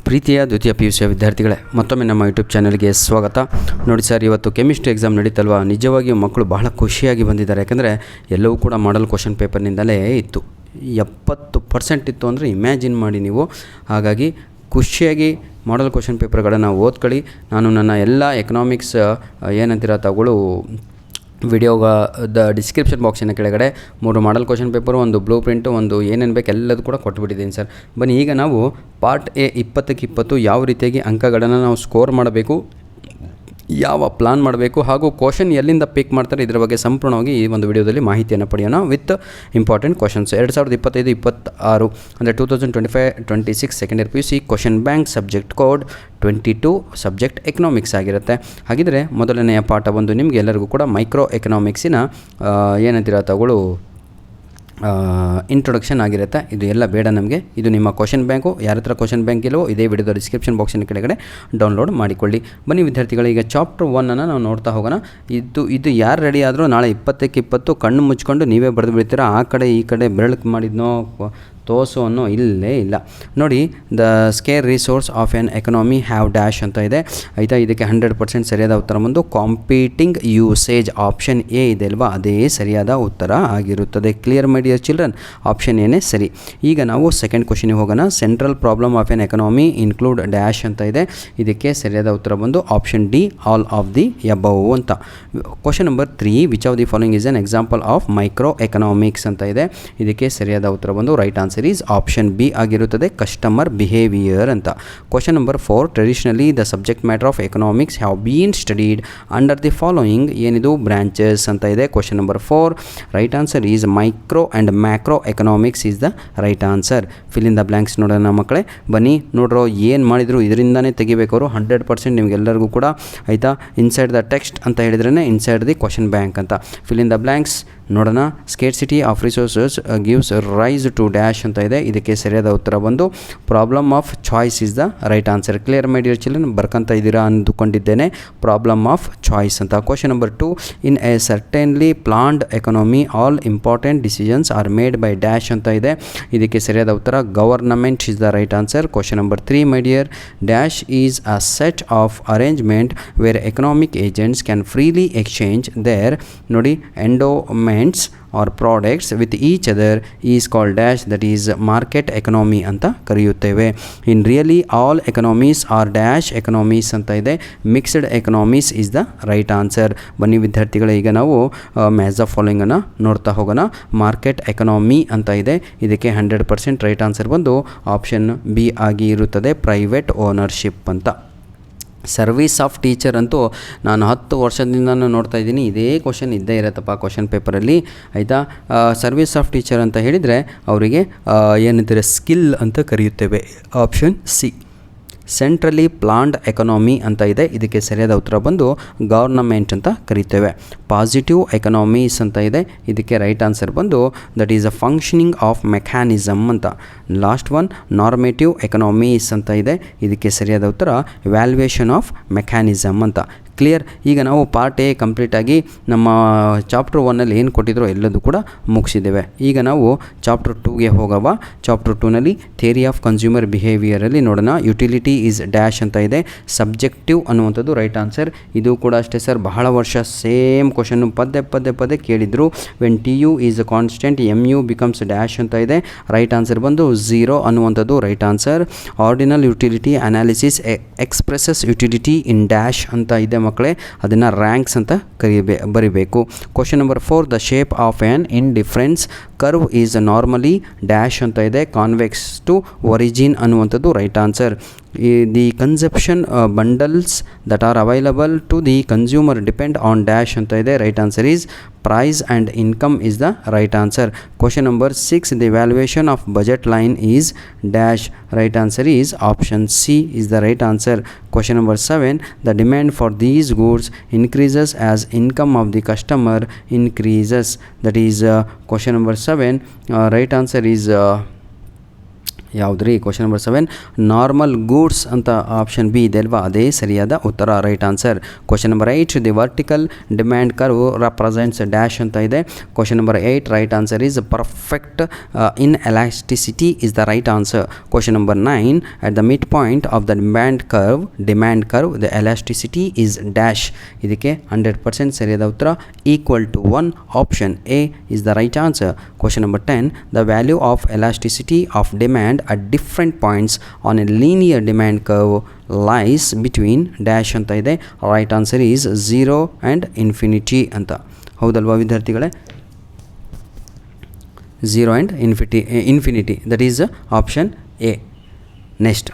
ಪ್ರೀತಿಯ ದ್ವಿತೀಯ PUC ವಿದ್ಯಾರ್ಥಿಗಳೇ, ಮತ್ತೊಮ್ಮೆ ನಮ್ಮ ಯೂಟ್ಯೂಬ್ ಚಾನಲ್ಗೆ ಸ್ವಾಗತ. ನೋಡಿ ಸರ್, ಇವತ್ತು ಕೆಮಿಸ್ಟ್ರಿ ಎಕ್ಸಾಮ್ ನಡೀತಲ್ವಾ, ನಿಜವಾಗಿಯೂ ಮಕ್ಕಳು ಬಹಳ ಖುಷಿಯಾಗಿ ಬಂದಿದ್ದಾರೆ. ಯಾಕಂದರೆ ಎಲ್ಲವೂ ಕೂಡ ಮಾಡಲ್ ಕ್ವಶನ್ ಪೇಪರ್ನಿಂದಲೇ ಇತ್ತು. 70% ಇತ್ತು ಅಂದರೆ ಇಮ್ಯಾಜಿನ್ ಮಾಡಿ ನೀವು. ಹಾಗಾಗಿ ಖುಷಿಯಾಗಿ ಮಾಡಲ್ ಕ್ವಶನ್ ಪೇಪರ್ಗಳನ್ನು ಓದ್ಕೊಳ್ಳಿ. ನಾನು ನನ್ನ ಎಲ್ಲ ಎಕನಾಮಿಕ್ಸ್ ಏನಂತೀರ ತಗೊಳ್ಳು ವಿಡಿಯೋದ ಡಿಸ್ಕ್ರಿಪ್ಷನ್ ಬಾಕ್ಸಿನ ಕೆಳಗಡೆ 3 ಮಾಡಲ್ ಕ್ವಶನ್ ಪೇಪರು, ಒಂದು ಬ್ಲೂ ಪ್ರಿಂಟು, ಒಂದು ಏನೇನು ಬೇಕು ಎಲ್ಲದೂ ಕೂಡ ಕೊಟ್ಬಿಟ್ಟಿದ್ದೀನಿ ಸರ್. ಬನ್ನಿ ಈಗ ನಾವು ಪಾರ್ಟ್ ಎ 20ಕ್ಕೆ 20 ಯಾವ ರೀತಿಯಾಗಿ ಅಂಕಗಳನ್ನು ನಾವು ಸ್ಕೋರ್ ಮಾಡಬೇಕು, ಯಾವ ಪ್ಲಾನ್ ಮಾಡಬೇಕು ಹಾಗೂ ಕ್ವಶನ್ ಎಲ್ಲಿಂದ ಪಿಕ್ ಮಾಡ್ತಾರೆ ಇದರ ಬಗ್ಗೆ ಸಂಪೂರ್ಣವಾಗಿ ಈ ಒಂದು ವಿಡಿಯೋದಲ್ಲಿ ಮಾಹಿತಿಯನ್ನು ಪಡೆಯೋಣ ವಿತ್ ಇಂಪಾರ್ಟೆಂಟ್ ಕ್ವಶನ್ಸ್. 2025-26 ಅಂದರೆ 2025-26 second year PUC question bank subject code 22 subject economics ಆಗಿರುತ್ತೆ. ಹಾಗಿದ್ರೆ ಮೊದಲನೆಯ ಪಾಠ ಒಂದು ನಿಮಗೆ ಎಲ್ಲರಿಗೂ ಕೂಡ ಮೈಕ್ರೋ ಎಕನಾಮಿಕ್ಸಿನ ಏನಂತೀರ ತಗೊಳ್ಳು ಇಂಟ್ರೊಡಕ್ಷನ್ ಆಗಿರುತ್ತೆ. ಇದು ಎಲ್ಲ ಬೇಡ ನಮಗೆ. ಇದು ನಿಮ್ಮ ಕ್ವಶನ್ ಬ್ಯಾಂಕು. ಯಾರ ಹತ್ರ ಕ್ವಶನ್ ಬ್ಯಾಂಕ್ ಇಲ್ಲವೋ ಇದೇ ವಿಡಿಯೋದ ಡಿಸ್ಕ್ರಿಪ್ಷನ್ ಬಾಕ್ಸಿನ ಕೆಳಗಡೆ ಡೌನ್ಲೋಡ್ ಮಾಡಿಕೊಳ್ಳಿ. ಬನ್ನಿ ವಿದ್ಯಾರ್ಥಿಗಳು, ಈಗ ಚಾಪ್ಟರ್ 1 ನಾವು ನೋಡ್ತಾ ಹೋಗೋಣ. ಇದು ಯಾರು ರೆಡಿ ಆದರೂ ನಾಳೆ 20ಕ್ಕೆ 20 ಕಣ್ಣು ಮುಚ್ಕೊಂಡು ನೀವೇ ಬರೆದು ಬಿಡ್ತೀರಾ. ಆ ಕಡೆ ಈ ಕಡೆ ಬೆರಳು ಮಾಡಿದ್ನೋ ತೋಸು ಅನ್ನೋ ಇಲ್ಲೇ ಇಲ್ಲ. ನೋಡಿ, the scarce resources of an economy have dash ಅಂತ ಇದೆ ಆಯಿತಾ. ಇದಕ್ಕೆ 100% ಸರಿಯಾದ ಉತ್ತರ ಬಂದು ಕಾಂಪೀಟಿಂಗ್ ಯೂಸೇಜ್ ಆಪ್ಷನ್ ಎ ಇದೆ ಅಲ್ವಾ, ಅದೇ ಸರಿಯಾದ ಉತ್ತರ ಆಗಿರುತ್ತದೆ. Clear my dear children, option ಎನೇ ಸರಿ. ಈಗ ನಾವು ಸೆಕೆಂಡ್ ಕ್ವಶನಿಗೆ ಹೋಗೋಣ. Central problem of an economy include dash ಅಂತ ಇದೆ. ಇದಕ್ಕೆ ಸರಿಯಾದ ಉತ್ತರ ಬಂದು option D, all of the above ಅಂತ. Question number 3, which of the following is an example of micro economics ಅಂತ ಇದೆ. ಇದಕ್ಕೆ ಸರಿಯಾದ ಉತ್ತರ ಬಂದು right answer is option B ಆಗಿರುತ್ತದೆ, ಕಸ್ಟಮರ್ ಬಿಹೇವಿಯರ್ ಅಂತ. Question number 4, traditionally the subject matter of economics have been studied under the following ಏನಿದು branches ಅಂತ ಇದೆ. Question number 4 right answer is micro and macro economics is the right answer. Fill in the blanks ನೋಡೋಣ ಮಕ್ಕಳೇ. ಬನ್ನಿ ನೋಡ್ರೋ ಏನು ಮಾಡಿದ್ರು ಇದರಿಂದನೇ ತೆಗಿಬೇಕು ಅವರು. 100% ನಿಮಗೆಲ್ಲರಿಗೂ ಕೂಡ ಆಯಿತಾ. ಇನ್ಸೈಡ್ ದ ಟೆಕ್ಸ್ಟ್ ಅಂತ ಹೇಳಿದ್ರೇ ಇನ್ಸೈಡ್ ದಿ ಕ್ವಶನ್ ಬ್ಯಾಂಕ್ ಅಂತ. ಫಿಲ್ ಇನ್ ದ ಬ್ಲ್ಯಾಂಕ್ಸ್ ನೋಡೋಣ. Scarcity of resources gives rise to dash ಅಂತ ಇದೆ. ಇದಕ್ಕೆ ಸರಿಯಾದ ಉತ್ತರ ಬಂದು problem of choice is the right answer. Clear my dear children, ಬರ್ಕಂತ ಇದ್ದೀರಾ ಅಂದುಕೊಂಡಿದ್ದೇನೆ. ಪ್ರಾಬ್ಲಮ್ ಆಫ್ ಚಾಯ್ಸ್ ಅಂತ. Question number 2, in a certainly planned economy all important decisions are made by dash ಅಂತ ಇದೆ. ಇದಕ್ಕೆ ಸರಿಯಾದ ಉತ್ತರ government is the right answer. Question number 3, my dear, dash is a set of arrangement where economic agents can freely exchange their ನೋಡಿ endowments or products with each other is called dash, that is market economy ಅಂತ ಕರೆಯುತ್ತೇವೆ. in really all economies are dash economies ಅಂತ ಇದೆ. mixed economies is the right answer. ಬನ್ನಿ ವಿದ್ಯಾರ್ಥಿಗಳೇ, ಈಗ ನಾವು match of following ಅನ್ನು ನೋಡ್ತಾ ಹೋಗೋಣ. ಮಾರ್ಕೆಟ್ ಎಕನಾಮಿ ಅಂತ ಇದೆ. ಇದಕ್ಕೆ 100% ರೈಟ್ ಆನ್ಸರ್ ಬಂದು ಆಪ್ಷನ್ ಬಿ ಆಗಿ ಇರುತ್ತದೆ, ಪ್ರೈವೇಟ್ ಓನರ್ಶಿಪ್ ಅಂತ. ಸರ್ವಿಸ್ ಆಫ್ ಟೀಚರ್ ಅಂತೂ ನಾನು 10 ವರ್ಷದಿಂದ ನೋಡ್ತಾ ಇದ್ದೀನಿ. ಇದೇ ಕ್ವಶನ್ ಇದ್ದೇ ಇರತ್ತಪ್ಪ ಕ್ವಶನ್ ಪೇಪರಲ್ಲಿ ಆಯಿತಾ. ಸರ್ವಿಸ್ ಆಫ್ ಟೀಚರ್ ಅಂತ ಹೇಳಿದರೆ ಅವರಿಗೆ ಏನಂತಾರೆ ಸ್ಕಿಲ್ ಅಂತ ಕರೆಯುತ್ತೇವೆ. Option C, centrally planned economy ಅಂತ ಇದೆ. ಇದಕ್ಕೆ ಸರಿಯಾದ ಉತ್ತರ ಬಂದು ಗವರ್ನಮೆಂಟ್ ಅಂತ ಕರೀತೇವೆ. ಪಾಸಿಟಿವ್ ಎಕನಾಮೀಸ್ ಅಂತ ಇದೆ. ಇದಕ್ಕೆ ರೈಟ್ ಆನ್ಸರ್ ಬಂದು that is a functioning of mechanism ಅಂತ. ಲಾಸ್ಟ್ ಒನ್ ನಾರ್ಮೇಟಿವ್ ಎಕನಾಮೀಸ್ ಅಂತ ಇದೆ. ಇದಕ್ಕೆ ಸರಿಯಾದ ಉತ್ತರ ವ್ಯಾಲ್ಯೂಯೇಷನ್ ಆಫ್ ಮೆಕ್ಯಾನಿಸಮ್ ಅಂತ. ಕ್ಲಿಯರ್. ಈಗ ನಾವು ಪಾರ್ಟ್ ಎ ಕಂಪ್ಲೀಟಾಗಿ ನಮ್ಮ ಚಾಪ್ಟರ್ 1ನಲ್ಲಿ ಏನು ಕೊಟ್ಟಿದ್ರೋ ಎಲ್ಲದೂ ಕೂಡ ಮುಗಿಸಿದ್ದೇವೆ. ಈಗ ನಾವು ಚಾಪ್ಟರ್ 2ಗೆ ಹೋಗವ. ಚಾಪ್ಟರ್ 2ನಲ್ಲಿ ಥಿಯರಿ ಆಫ್ ಕನ್ಸ್ಯೂಮರ್ ಬಿಹೇವಿಯರಲ್ಲಿ ನೋಡೋಣ. ಯುಟಿಲಿಟಿ ಈಸ್ ಡ್ಯಾಶ್ ಅಂತ ಇದೆ. ಸಬ್ಜೆಕ್ಟಿವ್ ಅನ್ನುವಂಥದ್ದು ರೈಟ್ ಆನ್ಸರ್. ಇದು ಕೂಡ ಅಷ್ಟೇ ಸರ್, ಬಹಳ ವರ್ಷ ಸೇಮ್ ಕ್ವಶನ್ನು ಪದೇ ಕೇಳಿದರು. When T U is a constant M U becomes dash ಅಂತ ಇದೆ. ರೈಟ್ ಆನ್ಸರ್ ಬಂದು 0 ಅನ್ನುವಂಥದ್ದು right answer. Ordinal utility analysis expresses utility in dash ಅಂತ ಇದೆ ಮಕ್ಕಳೇ. ಅದನ್ನು ರ್ಯಾಂಕ್ಸ್ ಅಂತ ಬರಿಬೇಕು. Question number 4, the shape of an indifference curve is normally dash ಅಂತ ಇದೆ. ಕಾನ್ವೆಕ್ಸ್ ಟು ಒರಿಜಿನ್ ಅನ್ನುವಂಥದ್ದು right answer. The consumption bundles that are available to the consumer depend on dash ಅಂತ ಇದೆ. Right answer is price and income is the right answer. Question number 6, the valuation of budget line is dash. Right answer is option C is the right answer. Question number 7, the demand for these goods increases as income of the customer increases. That is question number 7. Right answer is ಯಾವುದ್ರಿ? Question number 7 normal goods ಅಂತ option B ಇದೆ ಅಲ್ವಾ, ಅದೇ ಸರಿಯಾದ ಉತ್ತರ, right answer. Question number 8 the vertical demand curve represents dash ಅಂತ ಇದೆ. Question number 8 right answer is perfect in elasticity is the right answer. Question number 9 at the midpoint of the demand curve the elasticity is dash. ಇದಕ್ಕೆ 100% ಸರಿಯಾದ ಉತ್ತರ equal to 1, option A is the right answer. Question number 10 the value of elasticity of demand at different points on a linear demand curve lies between dash ಅಂತ ಇದೆ. Right answer is 0 and infinity ಅಂತ. ಹೌದಲ್ವಾ ವಿದ್ಯಾರ್ಥಿಗಳೇ? 0 and infinity, that is option A. Next,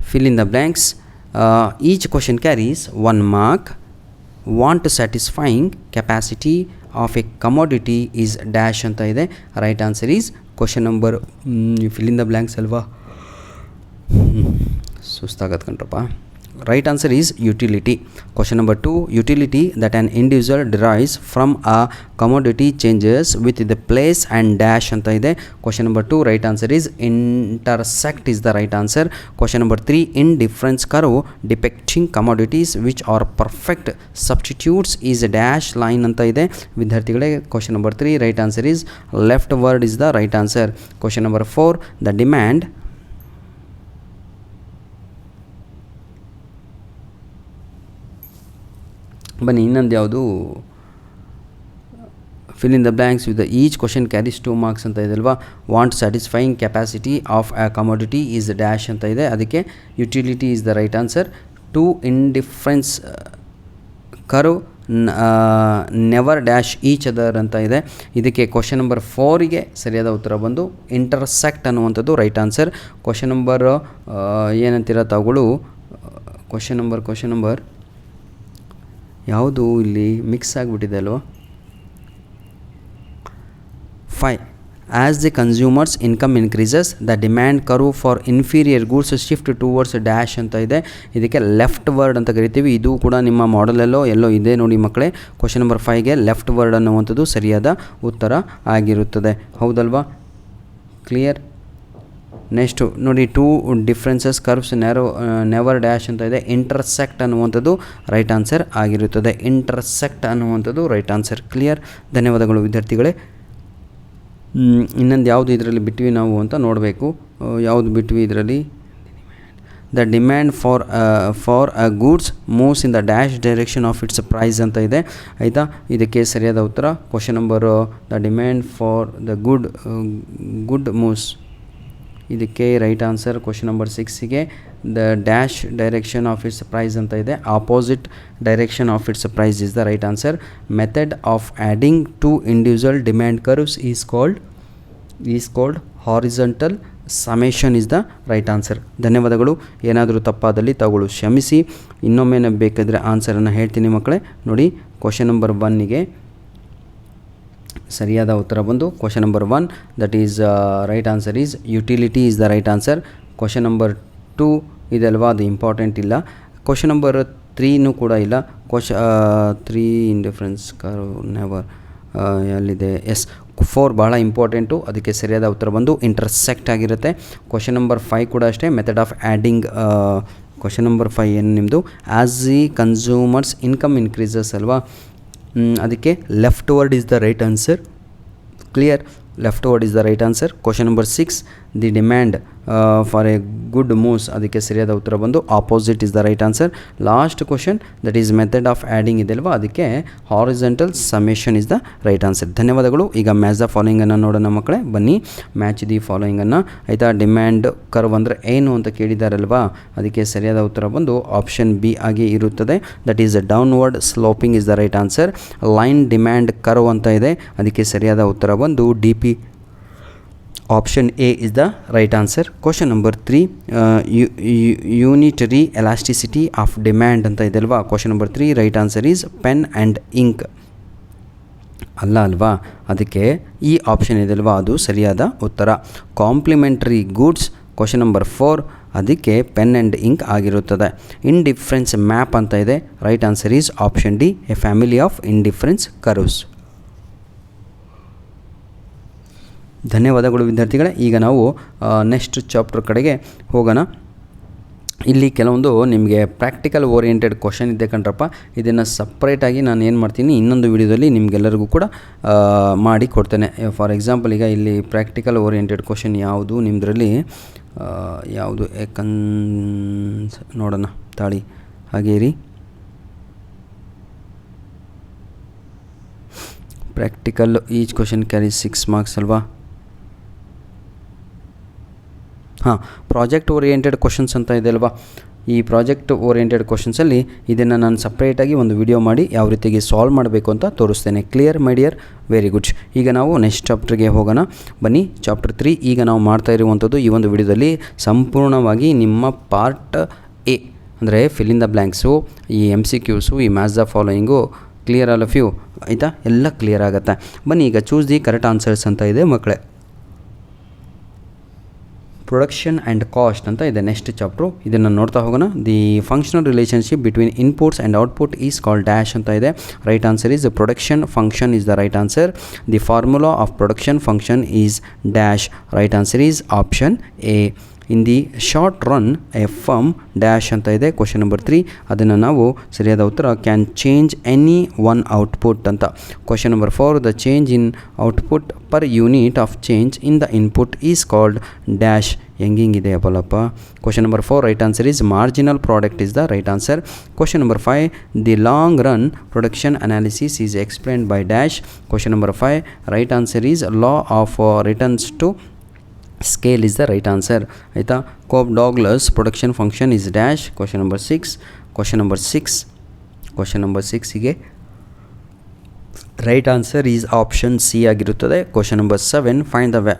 fill in the blanks. Each question carries 1 mark. Want satisfying capacity of a commodity is dash ಅಂತ ಇದೆ. Right answer is question number fill in the blanks ಅಲ್ವಾ, ಸುಸ್ತಾಗತ್ತೆ ಕಣ್ರಪ್ಪ. Right answer is utility. Question number 2 utility that an individual derives from a commodity changes with the place and dash ಅಂತ ಇದೆ. Question number 2 right answer is intersect is the right answer. Question number 3 indifference curve depicting commodities which are perfect substitutes is dash line ಅಂತ ಇದೆ. ವಿದ್ಯಾರ್ಥಿಗಳೇ question number 3 right answer is left word is the right answer. Question number 4 the demand ಬನ್ನಿ ಇನ್ನೊಂದು ಯಾವುದು fill in the blanks with the each question carries 2 marks ಅಂತ ಇದೆ ಅಲ್ವಾ. want satisfying capacity of a commodity is dash ಅಂತ ಇದೆ, ಅದಕ್ಕೆ utility is the right answer. 2 indifference curve never dash each other ಅಂತ ಇದೆ. ಇದಕ್ಕೆ ಕ್ವಶನ್ ನಂಬರ್ 4ಗೆ ಸರಿಯಾದ ಉತ್ತರ ಬಂದು ಇಂಟರ್ಸೆಕ್ಟ್ ಅನ್ನುವಂಥದ್ದು ರೈಟ್ ಆನ್ಸರ್. ಕ್ವಶನ್ ನಂಬರ್ ಏನಂತೀರ ತಗೊಳ್ಳು, ಕ್ವಶನ್ ನಂಬರ್ ಯಾವುದು ಇಲ್ಲಿ ಮಿಕ್ಸ್ ಆಗಿಬಿಟ್ಟಿದೆ ಅಲ್ವ. 5 as the consumers income increases the demand curve for inferior goods shift towards dash ಅಂತ ಇದೆ. ಇದಕ್ಕೆ ಲೆಫ್ಟ್ ವರ್ಡ್ ಅಂತ ಕರಿತೀವಿ. ಇದು ಕೂಡ ನಿಮ್ಮ ಮಾಡಲಲ್ಲೋ ಎಲ್ಲೋ ಇದೆ ನೋಡಿ ಮಕ್ಕಳೇ. ಕ್ವಶನ್ ನಂಬರ್ 5ಗೆ ಲೆಫ್ಟ್ ವರ್ಡ್ ಅನ್ನುವಂಥದ್ದು ಸರಿಯಾದ ಉತ್ತರ ಆಗಿರುತ್ತದೆ. ಹೌದಲ್ವಾ? ಕ್ಲಿಯರ್? ನೆಕ್ಸ್ಟು ನೋಡಿ 2 ಡಿಫ್ರೆನ್ಸಸ್ ಕರ್ವ್ಸ್ ನೆವರ್ ಡ್ಯಾಶ್ ಅಂತ ಇದೆ. ಇಂಟರ್ಸೆಕ್ಟ್ ಅನ್ನುವಂಥದ್ದು ರೈಟ್ ಆನ್ಸರ್ ಆಗಿರುತ್ತದೆ. ಇಂಟರ್ಸೆಕ್ಟ್ ಅನ್ನುವಂಥದ್ದು ರೈಟ್ ಆನ್ಸರ್. ಕ್ಲಿಯರ್? ಧನ್ಯವಾದಗಳು ವಿದ್ಯಾರ್ಥಿಗಳೇ. ಇನ್ನೊಂದು ಯಾವುದು ಇದರಲ್ಲಿ ಬಿಟ್ವಿ ನಾವು ಅಂತ ನೋಡಬೇಕು. ಯಾವುದು ಬಿಟ್ವಿ ಇದರಲ್ಲಿ? The demand for a goods moves in the dash direction of its price ಅಂತ ಇದೆ. ಆಯಿತಾ? ಇದಕ್ಕೆ ಸರಿಯಾದ ಉತ್ತರ question number the demand for the good moves, ಇದಕ್ಕೆ ರೈಟ್ ಆನ್ಸರ್ ಕ್ವಶನ್ ನಂಬರ್ 6ಗೆ the dash direction of its price ಅಂತ ಇದೆ. Opposite direction of its price is the right answer. Method of adding to individual demand curves is called horizontal summation is the right answer. ಧನ್ಯವಾದಗಳು. ಏನಾದರೂ ತಪ್ಪಾದಲ್ಲಿ ತಗೊಳ್ಳು ಕ್ಷಮಿಸಿ. ಇನ್ನೊಮ್ಮೆ ಬೇಕಾದರೆ ಆನ್ಸರನ್ನು ಹೇಳ್ತೀನಿ ಮಕ್ಕಳೇ. ನೋಡಿ ಕ್ವಶನ್ ನಂಬರ್ 1ಗೆ ಸರಿಯಾದ ಉತ್ತರ ಬಂದು question number 1 that is right answer is utility is the right answer. Question number 2 ಇದಲ್ವಾ, ಅದು ಇಂಪಾರ್ಟೆಂಟ್ ಇಲ್ಲ. ಕ್ವಶನ್ ನಂಬರ್ 3ನೂ ಕೂಡ ಇಲ್ಲ. 3 ಇಂಡಿಫರೆನ್ಸ್ ಕರ್ವ್ ನೆವರ್ ಎಲ್ಲಿದೆ? ಎಸ್ 4 ಭಾಳ ಇಂಪಾರ್ಟೆಂಟು, ಅದಕ್ಕೆ ಸರಿಯಾದ ಉತ್ತರ ಬಂದು ಇಂಟರ್ಸೆಕ್ಟ್ ಆಗಿರುತ್ತೆ. ಕ್ವಶನ್ ನಂಬರ್ 5 ಕೂಡ ಅಷ್ಟೇ, method of adding. Question number 5 ಏನು ನಿಮ್ಮದು? As the consumers income increases ಅಲ್ವಾ, ಅದಕ್ಕೆ leftward is the right answer. Clear? Leftward is the right answer. Question number 6 the demand for a good moves, ಅದಕ್ಕೆ ಸರಿಯಾದ ಉತ್ತರ ಬಂದು opposite is the right answer. Last question that is method of adding ಇದೆಲ್ವಾ, ಅದಕ್ಕೆ horizontal summation is the right answer. ಧನ್ಯವಾದಗಳು. ಈಗ match the ಫಾಲೋಯಿಂಗನ್ನು ನೋಡೋಣ ಮಕ್ಕಳೇ. ಬನ್ನಿ ಮ್ಯಾಚ್ ದಿ ಫಾಲೋಯಿಂಗನ್ನು. ಆಯಿತಾ? ಡಿಮ್ಯಾಂಡ್ ಕರ್ವ್ ಅಂದರೆ ಏನು ಅಂತ ಕೇಳಿದಾರಲ್ವಾ, ಅದಕ್ಕೆ ಸರಿಯಾದ ಉತ್ತರ ಬಂದು ಆಪ್ಷನ್ ಬಿ ಆಗಿ ಇರುತ್ತದೆ. That is downward sloping is the right answer. Line demand curve ಅಂತ ಇದೆ, ಅದಕ್ಕೆ ಸರಿಯಾದ ಉತ್ತರ ಬಂದು D P, option A is the right answer. Question number 3 unitary elasticity of demand ಅಂತ ಇದೆ ಅಲ್ವಾ. Question number 3 right answer is pen and ink ಅಲ್ವಾ, ಅದಕ್ಕೆ ಈ ಆಪ್ಷನ್ ಇದೆ ಅಲ್ವಾ, ಅದು ಸರಿಯಾದ ಉತ್ತರ. ಕಾಂಪ್ಲಿಮೆಂಟರಿ ಗೂಡ್ಸ್ ಕ್ವಶನ್ ನಂಬರ್ 4, ಅದಕ್ಕೆ ಪೆನ್ ಆ್ಯಂಡ್ ಇಂಕ್ ಆಗಿರುತ್ತದೆ. ಇಂಡಿಫರೆನ್ಸ್ ಮ್ಯಾಪ್ ಅಂತ ಇದೆ, right answer is option D, A family of indifference curves. ಧನ್ಯವಾದಗಳು ವಿದ್ಯಾರ್ಥಿಗಳೇ. ಈಗ ನಾವು ನೆಕ್ಸ್ಟ್ ಚಾಪ್ಟರ್ ಕಡೆಗೆ ಹೋಗೋಣ. ಇಲ್ಲಿ ಕೆಲವೊಂದು ನಿಮಗೆ ಪ್ರಾಕ್ಟಿಕಲ್ ಓರಿಯೆಂಟೆಡ್ ಕ್ವಶನ್ ಇದೆ ಕಣ್ರಪ್ಪ. ಇದನ್ನು ಸಪ್ರೇಟಾಗಿ ನಾನು ಏನು ಮಾಡ್ತೀನಿ, ಇನ್ನೊಂದು ವಿಡಿಯೋದಲ್ಲಿ ನಿಮಗೆಲ್ಲರಿಗೂ ಕೂಡ ಮಾಡಿ ಕೊಡ್ತೇನೆ. ಫಾರ್ ಎಕ್ಸಾಂಪಲ್ ಈಗ ಇಲ್ಲಿ ಪ್ರಾಕ್ಟಿಕಲ್ ಓರಿಯೆಂಟೆಡ್ ಕ್ವಶನ್ ಯಾವುದು ನಿಮ್ಮದ್ರಲ್ಲಿ ಯಾವುದು ನೋಡೋಣ ತಾಳಿ ಹಾಗೇ ಇರಿ. Practical each question carry 6 marks ಅಲ್ವಾ? ಹಾಂ, ಪ್ರಾಜೆಕ್ಟ್ ಓರಿಯೆಂಟೆಡ್ ಕ್ವಶನ್ಸ್ ಅಂತ ಇದೆ ಅಲ್ವಾ? ಈ ಪ್ರಾಜೆಕ್ಟ್ ಓರಿಯೆಂಟೆಡ್ ಕ್ವಶನ್ಸಲ್ಲಿ ಇದನ್ನು ನಾನು ಸಪ್ರೇಟಾಗಿ ಒಂದು ವಿಡಿಯೋ ಮಾಡಿ ಯಾವ ರೀತಿಗೆ ಸಾಲ್ವ್ ಮಾಡಬೇಕು ಅಂತ ತೋರಿಸ್ತೇನೆ. Clear my dear? Very good. ಈಗ ನಾವು ನೆಕ್ಸ್ಟ್ ಚಾಪ್ಟರ್ಗೆ ಹೋಗೋಣ ಬನ್ನಿ. ಚಾಪ್ಟರ್ 3 ಈಗ ನಾವು ಮಾಡ್ತಾ ಇರುವಂಥದ್ದು ಈ ಒಂದು ವಿಡಿಯೋದಲ್ಲಿ ಸಂಪೂರ್ಣವಾಗಿ ನಿಮ್ಮ ಪಾರ್ಟ್ ಎ ಅಂದರೆ ಫಿಲ್ ಇನ್ ದ ಬ್ಲ್ಯಾಂಕ್ಸು, ಈ MCQಸು, ಈ match the following clear all of you ಆಯಿತಾ? ಎಲ್ಲ ಕ್ಲಿಯರ್ ಆಗುತ್ತೆ. ಬನ್ನಿ ಈಗ ಚೂಸ್ ದಿ ಕರೆಕ್ಟ್ ಆನ್ಸರ್ಸ್ ಅಂತ ಇದೆ ಮಕ್ಕಳೇ. ಪ್ರೊಡಕ್ಷನ್ ಆ್ಯಂಡ್ ಕಾಸ್ಟ್ ಅಂತ ಇದೆ ನೆಕ್ಸ್ಟ್ ಚಾಪ್ಟ್ರು. ಇದನ್ನು ನೋಡ್ತಾ ಹೋಗೋಣ. The functional relationship between inputs and output is called dash ಅಂತ ಇದೆ. Right answer is production function is the right answer. The formula of production function is dash. Right answer is option A. In the short run a firm dash ಅಂತ ಇದೆ question number 3. ಅದನ್ನು ನಾವು ಸರಿಯಾದ ಉತ್ತರ can change any one output ಅಂತ. Question number 4 the change in output per unit of change in the input is called dash. ಹೆಂಗಿದೆ ಅಪ್ಪಲ್ಲಪ್ಪ? Question number 4 right answer is marginal product is the right answer. Question number 5 the long run production analysis is explained by dash. Question number 5 right answer is law of returns to scale is the right answer ಆಯಿತಾ. Cobb Douglas production function is dash. Question number 6 question number 6ಗೆ right answer is option C ಆಗಿರುತ್ತದೆ. Question number 7 find the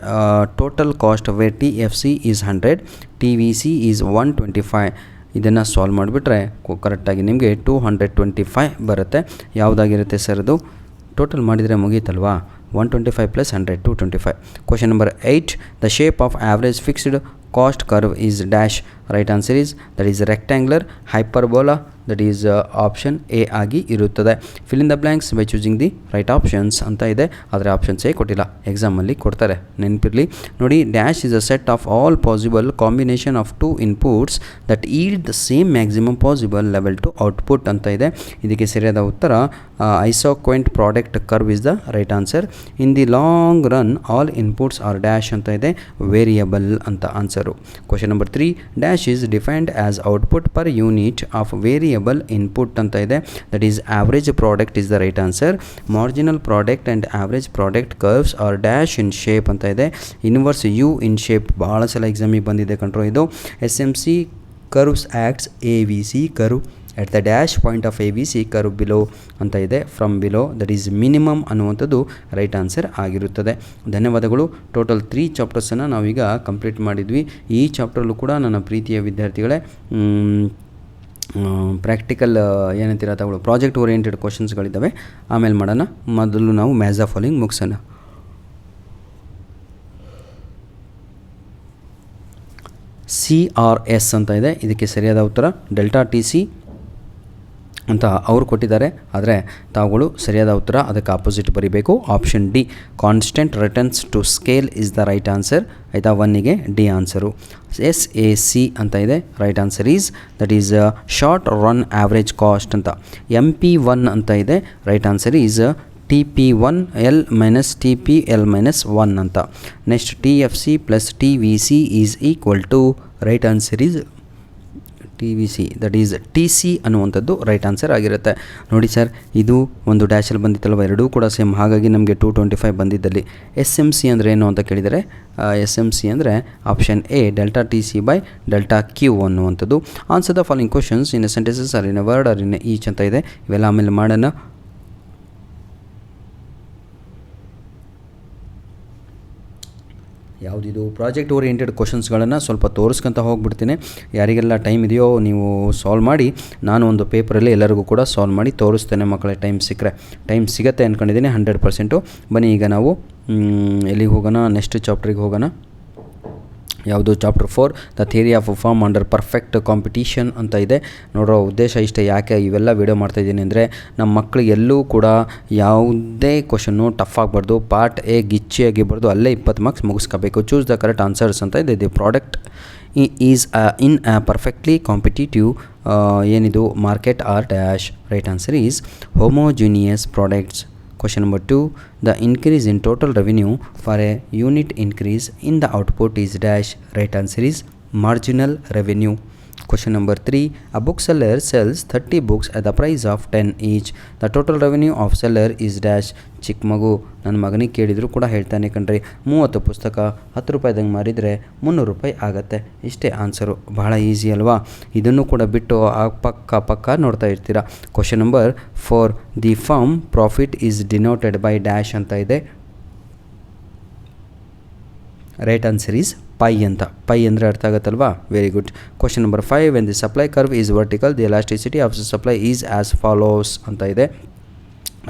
total cost where TFC is 100, TVC is 125. ಇದನ್ನು solve ಮಾಡಿಬಿಟ್ರೆ ಕರೆಕ್ಟಾಗಿ ನಿಮಗೆ 225 ಬರುತ್ತೆ. ಯಾವುದಾಗಿರುತ್ತೆ sir ಅದು? Total ಮಾಡಿದರೆ ಮುಗೀತಲ್ವಾ? 125 + 100 225. Question number 8 the shape of average fixed cost curve is dash. Right answer is that is rectangular hyperbola, that is option A ಆಗಿ ಇರುತ್ತದೆ. fill in the blanks by choosing the right options ಅಂತ ಇದೆ. ಆದರೆ options ಕೊಟ್ಟಿಲ್ಲ, ಎಕ್ಸಾಮಲ್ಲಿ ಕೊಡ್ತಾರೆ, ನೆನಪಿರಲಿ ನೋಡಿ. Dash is a set of all possible combination of two inputs that yield the same maximum possible level to output ಅಂತ ಇದೆ. ಇದಕ್ಕೆ ಸರಿಯಾದ ಉತ್ತರ isoquant product curve is the right answer. in the long run all inputs are dash ಅಂತ ಇದೆ, variable ಅಂತ answer. Question number 3 dash is defined as output per unit of variable input ಅಂತ ಇದೆ, that is average product is the right answer. marginal product and average product curves are dash in shape ಅಂತ ಇದೆ, inverse U in shape. ಬಹಳ ಸಲ ಎಕ್ಸಾಮಿಗೆ ಬಂದಿದೆ ಕಂಟ್ರೋ ಇದು. SMC curves acts AVC curve at the dash point of AVC curve below ಅಂತ ಇದೆ, from below, that is minimum ಅನ್ನುವಂಥದ್ದು right answer ಆಗಿರುತ್ತದೆ. ಧನ್ಯವಾದಗಳು. ಟೋಟಲ್ 3 ಚಾಪ್ಟರ್ಸನ್ನು ನಾವೀಗ ಕಂಪ್ಲೀಟ್ ಮಾಡಿದ್ವಿ. ಈ ಚಾಪ್ಟರ್ಲ್ಲೂ ಕೂಡ ನನ್ನ ಪ್ರೀತಿಯ ವಿದ್ಯಾರ್ಥಿಗಳೇ ಪ್ರಾಕ್ಟಿಕಲ್ ಏನಂತೀರ ತಗೊಳ್ಳು, ಪ್ರಾಜೆಕ್ಟ್ ಓರಿಯೆಂಟೆಡ್ ಕ್ವಶನ್ಸ್ಗಳಿದ್ದಾವೆ, ಆಮೇಲೆ ಮಾಡೋಣ. ಮೊದಲು ನಾವು ಮ್ಯಾಚ್ ದ ಫಾಲೋಯಿಂಗ್ ಮುಗಿಸೋಣ. CRS ಅಂತ ಇದೆ, ಇದಕ್ಕೆ ಸರಿಯಾದ ಉತ್ತರ ಡೆಲ್ಟಾ TC ಅಂತ ಅವರು ಕೊಟ್ಟಿದ್ದಾರೆ, ಆದರೆ ತಾವುಗಳು ಸರಿಯಾದ ಉತ್ತರ ಅದಕ್ಕೆ ಆಪೋಸಿಟ್ ಬರೀಬೇಕು. Option D constant returns to scale is the right answer ಆಯಿತಾ. 1ಗೆ ಡಿ ಆನ್ಸರು. SAC ಅಂತ ಇದೆ, right answer is that is short run average cost ಅಂತ. MP1 ಅಂತ ಇದೆ, right answer is TP1L - TPL - 1 ಅಂತ. Next TFC + TVC is equal to, right answer is TVC, that is TC ಅನ್ನುವಂಥದ್ದು right answer ಆಗಿರುತ್ತೆ. ನೋಡಿ sir, ಇದು ಒಂದು ಡ್ಯಾಶಲ್ಲಿ ಬಂದಿತ್ತಲ್ವ, ಎರಡೂ ಕೂಡ ಸೇಮ್, ಹಾಗಾಗಿ ನಮಗೆ 225 ಬಂದಿದ್ದಲ್ಲಿ. SMC ಅಂದರೆ ಏನು ಅಂತ ಕೇಳಿದರೆ, SMC ಅಂದರೆ option A delta TC by delta Q ಅನ್ನುವಂಥದ್ದು. Answer the following questions in a sentences are in a word or in each ಅಂತ ಇದೆ. ಇವೆಲ್ಲ ಆಮೇಲೆ ಮಾಡೋಣ. ಯಾವುದಿದು ಪ್ರಾಜೆಕ್ಟ್ ಓರಿಯೆಂಟೆಡ್ ಕ್ವಶನ್ಸ್ಗಳನ್ನು ಸ್ವಲ್ಪ ತೋರಿಸ್ಕೊಂತ ಹೋಗ್ಬಿಡ್ತೀನಿ. ಯಾರಿಗೆಲ್ಲ ಟೈಮ್ ಇದೆಯೋ ನೀವು ಸಾಲ್ವ್ ಮಾಡಿ, ನಾನು ಒಂದು ಪೇಪರಲ್ಲಿ ಎಲ್ಲರಿಗೂ ಕೂಡ ಸಾಲ್ವ್ ಮಾಡಿ ತೋರಿಸ್ತೇನೆ ಮಕ್ಕಳೇ. ಟೈಮ್ ಸಿಗುತ್ತೆ ಅಂದ್ಕೊಂಡಿದ್ದೀನಿ 100%. ಬನ್ನಿ ಈಗ ನಾವು ಎಲ್ಲಿಗೆ ಹೋಗೋಣ, ನೆಕ್ಸ್ಟ್ ಚಾಪ್ಟ್ರಿಗೆ ಹೋಗೋಣ. ಯಾವುದು chapter 4 the theory of firm under perfect competition ಅಂತ ಇದೆ. ನೋಡೋ ಉದ್ದೇಶ ಇಷ್ಟೇ, ಯಾಕೆ ಇವೆಲ್ಲ ವೀಡಿಯೋ ಮಾಡ್ತಾಯಿದ್ದೀನಿ ಅಂದರೆ ನಮ್ಮ ಮಕ್ಕಳಿಗೆ ಎಲ್ಲೂ ಕೂಡ ಯಾವುದೇ ಕ್ವಶನ್ನು ಟಫ್ ಆಗಬಾರ್ದು, ಪಾರ್ಟ್ ಎ ಗಿಚ್ಚಿಯಾಗಿರ್ಬಾರ್ದು, ಅಲ್ಲೇ 20 ಮಾರ್ಕ್ಸ್ ಮುಗಿಸ್ಕೋಬೇಕು. ಚೂಸ್ ದ ಕರೆಕ್ಟ್ ಆನ್ಸರ್ಸ್ ಅಂತ ಇದೆ. The product is in perfectly competitive ಏನಿದು market are dash. Right answer is homogeneous products. Question number 2, the increase in total revenue for a unit increase in the output is dash. Right answer is marginal revenue. Question number 3, a bookseller sells 30 books at the price of 10 each. The total revenue of seller is dash. ಚಿಕ್ಕ ಮಗು ನನ್ನ ಮಗನಿಗೆ ಕೇಳಿದ್ರು ಕೂಡ ಹೇಳ್ತಾನೆ ಕಣ್ರಿ, 30 ಪುಸ್ತಕ 10 ರೂಪಾಯಿದಂಗೆ ಮಾರಿದರೆ 300 ರೂಪಾಯಿ ಆಗುತ್ತೆ. ಇಷ್ಟೇ ಆನ್ಸರು. ಬಹಳ ಈಸಿ ಅಲ್ವಾ? ಇದನ್ನು ಕೂಡ ಬಿಟ್ಟು ಪಕ್ಕ ನೋಡ್ತಾ ಇರ್ತೀರಾ. Question number 4, the firm profit is denoted by dash ಅಂತ ಇದೆ. ರೈಟ್ ಆನ್ಸರ್ ಈಸ್ ಪೈ ಅಂತ. ಪೈ ಅಂದರೆ ಅರ್ಥ ಆಗುತ್ತಲ್ವಾ? Very good. Question number 5, when the supply curve is vertical the elasticity of the supply is as follows ಅಂತ ಇದೆ.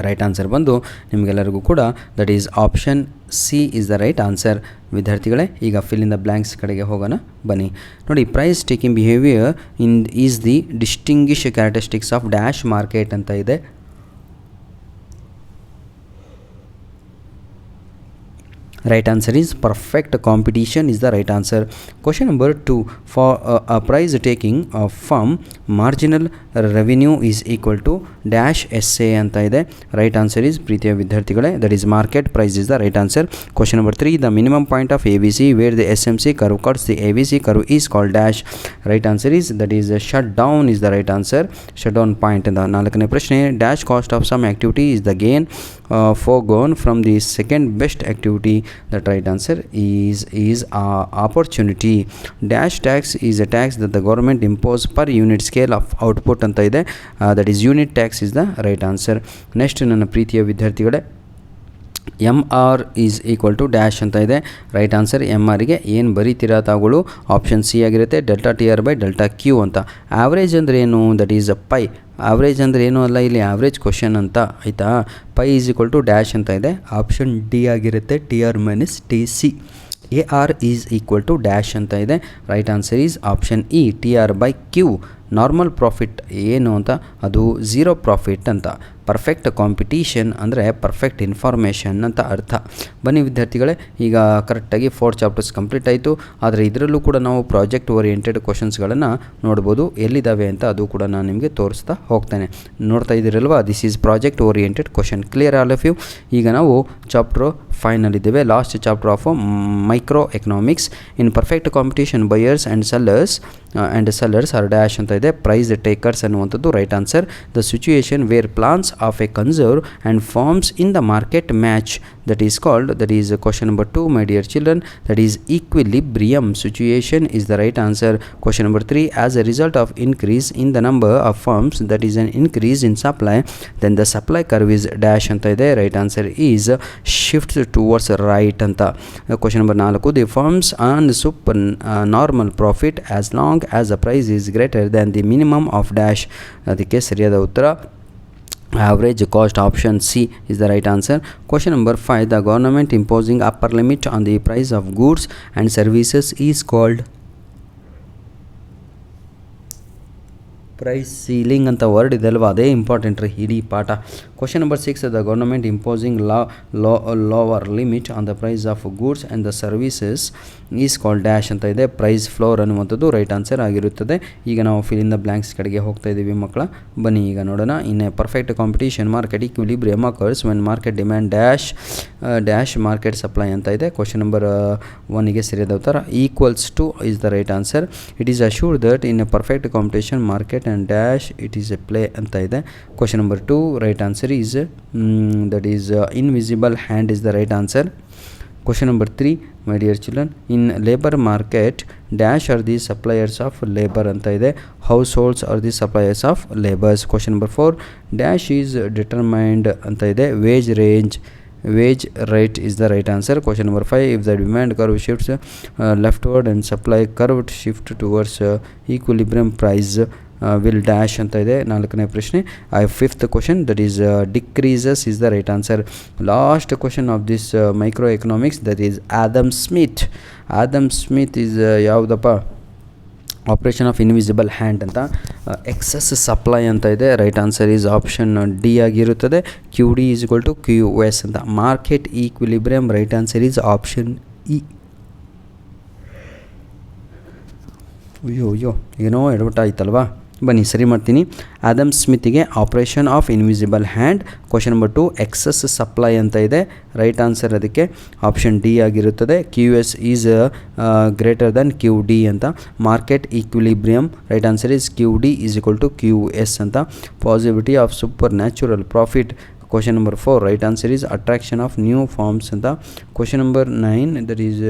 Right answer ಬಂದು ನಿಮಗೆಲ್ಲರಿಗೂ ಕೂಡ that is option C is the right answer. ವಿದ್ಯಾರ್ಥಿಗಳೇ, ಈಗ ಫಿಲ್ ಇನ್ ದ ಬ್ಲ್ಯಾಂಕ್ಸ್ ಕಡೆಗೆ ಹೋಗೋಣ ಬನ್ನಿ. ನೋಡಿ, price taking behaviour is the distinguish characteristics of dash market ಅಂತ ಇದೆ. Right answer is perfect competition is the right answer. Question number 2, for a price taking from marginal revenue is equal to dash SA ಅಂತ ಇದೆ. Right answer is ಪ್ರೀತಿಯ ವಿದ್ಯಾರ್ಥಿಗಳೇ that is market price is the right answer. Question number 3, the minimum point of ABC where the SMC curve cuts the ABC curve is called dash. Right answer is that is shutdown is the right answer. Shutdown point ಅಂತ. 4ನೇ ಪ್ರಶ್ನೆ, dash cost of some activity is the gain foregone from the second best activity. That right answer is opportunity. Dash tax is a tax that the government impose per unit scale of output ಅಂತ ಇದೆ. That is unit tax is the right answer. Next, ನನ್ನ ಪ್ರೀತಿಯ ವಿದ್ಯಾರ್ಥಿಗಳೇ, MR is equal to dash ಅಂತ ಇದೆ. Right answer MRಗೆ ಏನು ಬರೀತೀರಾ ತಾವುಗಳು? ಆಪ್ಷನ್ ಸಿ ಆಗಿರುತ್ತೆ, delta TR by delta Q ಅಂತ. ಆವ್ರೇಜ್ ಅಂದರೆ ಏನು? That is pi. ಆವ್ರೇಜ್ ಅಂದರೆ ಏನೂ ಅಲ್ಲ, ಇಲ್ಲಿ ಆವ್ರೇಜ್ ಕ್ವಶನ್ ಅಂತ ಆಯಿತಾ. Pi is equal to dash ಅಂತ ಇದೆ. ಆಪ್ಷನ್ ಡಿ ಆಗಿರುತ್ತೆ, TR minus TC. AR is equal to dash ಅಂತ ಇದೆ. Right answer is option E, TR by Q. Normal profit ಏನು ಅಂತ, ಅದು ಝೀರೋ ಪ್ರಾಫಿಟ್ ಅಂತ. ಪರ್ಫೆಕ್ಟ್ ಕಾಂಪಿಟೀಷನ್ ಅಂದರೆ ಪರ್ಫೆಕ್ಟ್ ಇನ್ಫಾರ್ಮೇಷನ್ ಅಂತ ಅರ್ಥ. ಬನ್ನಿ ವಿದ್ಯಾರ್ಥಿಗಳೇ, ಈಗ ಕರೆಕ್ಟಾಗಿ 4 ಚಾಪ್ಟರ್ಸ್ ಕಂಪ್ಲೀಟ್ ಆಯಿತು. ಆದರೆ ಇದರಲ್ಲೂ ಕೂಡ ನಾವು ಪ್ರಾಜೆಕ್ಟ್ ಓರಿಯೆಂಟೆಡ್ ಕ್ವಶನ್ಸ್ಗಳನ್ನು ನೋಡ್ಬೋದು. ಎಲ್ಲಿದ್ದಾವೆ ಅಂತ ಅದು ಕೂಡ ನಾನು ನಿಮಗೆ ತೋರಿಸ್ತಾ ಹೋಗ್ತೇನೆ. ನೋಡ್ತಾ ಇದ್ದೀರಲ್ವಾ? This is project oriented question. Clear all of you? ಈಗ ನಾವು ಚಾಪ್ಟರ್ ಫೈನಲ್ಲಿದ್ದೇವೆ, last chapter of micro economics. In perfect competition buyers and sellers are dash ಅಂತ ಇದೆ. ಪ್ರೈಸ್ ಟೇಕರ್ಸ್ ಅನ್ನುವಂಥದ್ದು right answer. The situation where plans of a conserve and forms in the market match, that is called, that is question number 2 my dear children, that is equilibrium situation is the right answer. Question number 3, as a result of increase in the number of firms, that is an increase in supply, then the supply curve is dash anta ide. Right answer is shifts towards right anta. Question number 4, the firms earn super normal profit as long as the price is greater than the minimum of dash. ಅದಕ್ಕೆ ಸರಿಯಾದ ಉತ್ತರ average cost, option C is the right answer. Question number 5, the government imposing upper limit on the price of goods and services is called price ceiling ಅಂತ word ಇದೆಲ್ವ, ಅದೇ important ರೀ ಇಡೀ ಪಾಠ. Question number 6, the government imposing lower limit on the price of goods and the services is called dash ಅಂತ ಇದೆ. Price floor ಅನ್ನುವಂಥದ್ದು right answer ಆಗಿರುತ್ತದೆ. ಈಗ ನಾವು ಫಿಲ್ ಇನ್ ದ ಬ್ಲ್ಯಾಂಕ್ಸ್ ಕಡೆಗೆ ಹೋಗ್ತಾ ಇದ್ದೀವಿ ಮಕ್ಕಳ. ಬನ್ನಿ ಈಗ ನೋಡೋಣ. In a perfect competition market equilibrium occurs when market demand dash market supply ಅಂತ ಇದೆ. ಕ್ವಶನ್ ನಂಬರ್ 1ಗೆ ಸರಿಯಾದ ಉತ್ತರ equals two is the right answer. It is assured that in a perfect competition market and dash it is a play ಅಂತ ಇದೆ. Question number 2, right answer is that is invisible hand is the right answer. Question number 3, my dear children, in labor market dash are the suppliers of labor ಅಂತ ಇದೆ. households are the suppliers of labors. Question number 4, dash is determined ಅಂತ ಇದೆ. wage rate is the right answer. Question number 5, if the demand curve shifts leftward and supply curve shift towards equilibrium price will dash ಅಂತ ಇದೆ 4ನೇ ಪ್ರಶ್ನೆ. 5th question that is decreases is the right answer. Last question of this microeconomics that is Adam Smith is ಯಾವುದಪ್ಪ, operation of invisible hand ಅಂತ. Excess supply ಅಂತ ಇದೆ, right answer is option D ಆಗಿರುತ್ತದೆ. Q D is equal to Q S ಅಂತ. Market equilibrium, right answer is option E. ಅಯ್ಯೋ ಏನೋ ಎಡವಟ್ಟ ಆಯ್ತಲ್ವಾ, ಬನ್ನಿ ಸರಿ ಮಾಡ್ತೀನಿ. Adam ಸ್ಮಿತ್ಗೆ operation of invisible hand. Question number 2 excess supply ಅಂತ ಇದೆ, ರೈಟ್ ಆನ್ಸರ್ ಅದಕ್ಕೆ ಆಪ್ಷನ್ ಡಿ ಆಗಿರುತ್ತದೆ. Q S is greater than Q D ಅಂತ. Market equilibrium, right answer is Q D is equal to Q S ಅಂತ. Possibility of super natural profit. Question number 4 right answer is attraction of new firms ಅಂತ. Question number 9 that is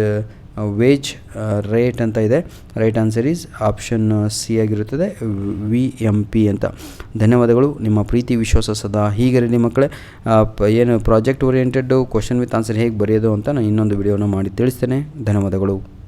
wage rate ಅಂತ ಇದೆ, right answer is option C ಆಗಿರುತ್ತದೆ, VMP ಅಂತ. ಧನ್ಯವಾದಗಳು. ನಿಮ್ಮ ಪ್ರೀತಿ ವಿಶ್ವಾಸ ಸದಾ ಹೀಗಿರಲಿ ಮಕ್ಕಳೇ. ಏನು project oriented question with answer ಹೇಗೆ ಬರೆಯೋದು ಅಂತ ನಾನು ಇನ್ನೊಂದು ವಿಡಿಯೋನ ಮಾಡಿ ತಿಳಿಸ್ತೇನೆ. ಧನ್ಯವಾದಗಳು.